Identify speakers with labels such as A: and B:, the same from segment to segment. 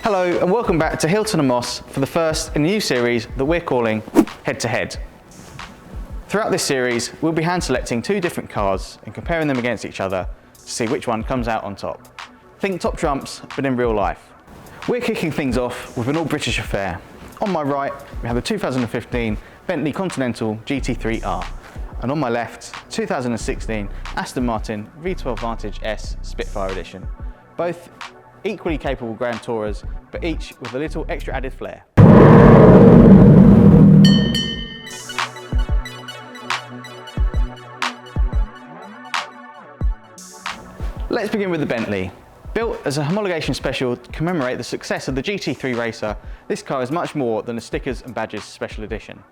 A: Hello and welcome back to Hilton and Moss for the first in a new series that we're calling Head2Head. Throughout this series, we'll be hand selecting two different cars and comparing them against each other to see which one comes out on top. Think top trumps, but in real life. We're kicking things off with an all-British affair. On my right, we have the 2015 Bentley Continental GT3-R, and on my left, 2016 Aston Martin V12 Vantage S Spitfire edition. Both equally capable Grand Tourers, but each with a little extra added flair. Let's begin with the Bentley. Built as a homologation special to commemorate the success of the GT3 racer, this car is much more than a stickers and badges special edition.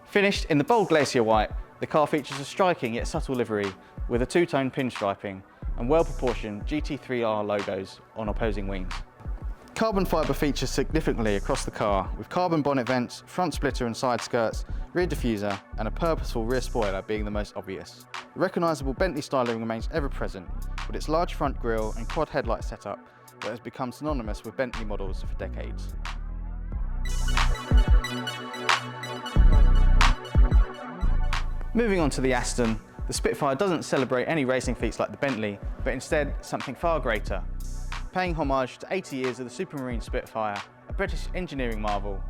A: Finished in the bold glacier white, the car features a striking yet subtle livery with a two-tone pinstriping and well-proportioned GT3R logos on opposing wings. Carbon fibre features significantly across the car, with carbon bonnet vents, front splitter and side skirts, rear diffuser and a purposeful rear spoiler being the most obvious. The recognisable Bentley styling remains ever present, with its large front grille and quad headlight setup that has become synonymous with Bentley models for decades. Moving on to the Aston, the Spitfire doesn't celebrate any racing feats like the Bentley, but instead something far greater. Paying homage to 80 years of the Supermarine Spitfire, a British engineering marvel,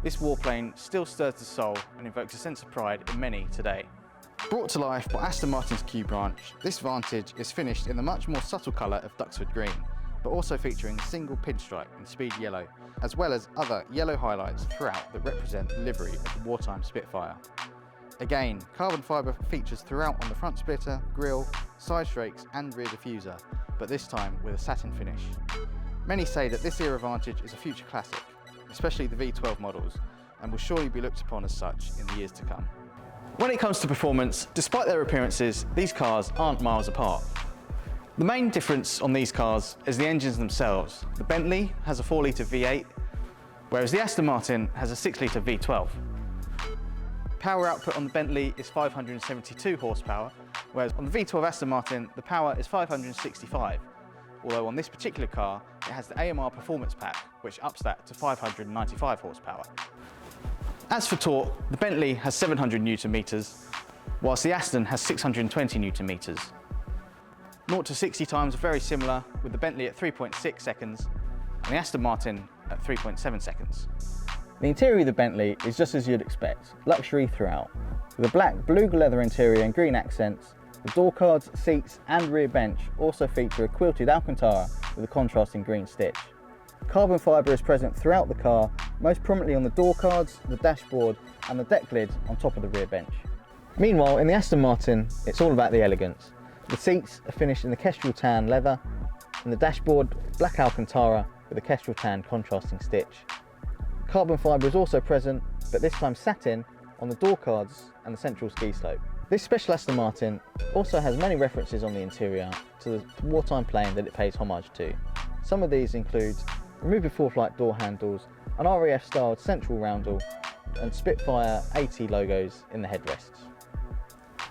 A: this warplane still stirs the soul and invokes a sense of pride in many today. Brought to life by Aston Martin's Q branch, this Vantage is finished in the much more subtle colour of Duxford green, but also featuring a single pinstripe in speed yellow, as well as other yellow highlights throughout that represent the livery of the wartime Spitfire. Again, carbon fibre features throughout on the front splitter, grille, side strakes and rear diffuser, but this time with a satin finish. Many say that this era Vantage is a future classic, especially the V12 models, and will surely be looked upon as such in the years to come. When it comes to performance, despite their appearances, these cars aren't miles apart. The main difference on these cars is the engines themselves. The Bentley has a 4-litre V8, whereas the Aston Martin has a 6-litre V12. Power output on the Bentley is 572 horsepower, whereas on the V12 Aston Martin, the power is 565, although on this particular car, it has the AMR Performance Pack, which ups that to 595 horsepower. As for torque, the Bentley has 700 Newton meters, whilst the Aston has 620 Newton meters. 0 to 60 times are very similar, with the Bentley at 3.6 seconds and the Aston Martin at 3.7 seconds. The interior of the Bentley is just as you'd expect, luxury throughout. With a black blue leather interior and green accents, the door cards, seats and rear bench also feature a quilted Alcantara with a contrasting green stitch. Carbon fibre is present throughout the car, most prominently on the door cards, the dashboard and the deck lid on top of the rear bench. Meanwhile, in the Aston Martin, it's all about the elegance. The seats are finished in the Kestrel tan leather and the dashboard black Alcantara with a Kestrel tan contrasting stitch. Carbon fibre is also present, but this time satin on the door cards and the central ski slope. This special Aston Martin also has many references on the interior to the wartime plane that it pays homage to. Some of these include removed before flight door handles, an RAF styled central roundel and Spitfire AT logos in the headrests.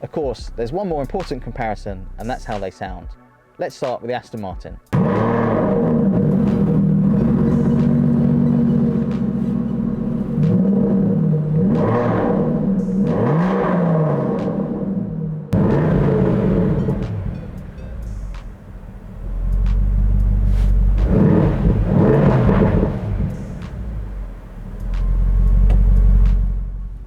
A: Of course, there's one more important comparison, and that's how they sound. Let's start with the Aston Martin.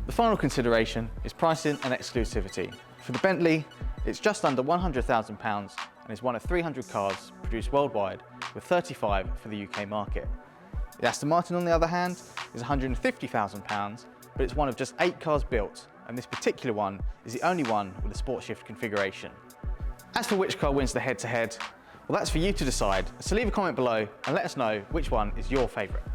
A: The final consideration is pricing and exclusivity. For the Bentley, it's just under £100,000 and is one of 300 cars produced worldwide, with 35 for the UK market. The Aston Martin, on the other hand, is £150,000, but it's one of just 8 cars built, and this particular one is the only one with a sport shift configuration. As for which car wins the head-to-head, well, that's for you to decide, so leave a comment below and let us know which one is your favourite.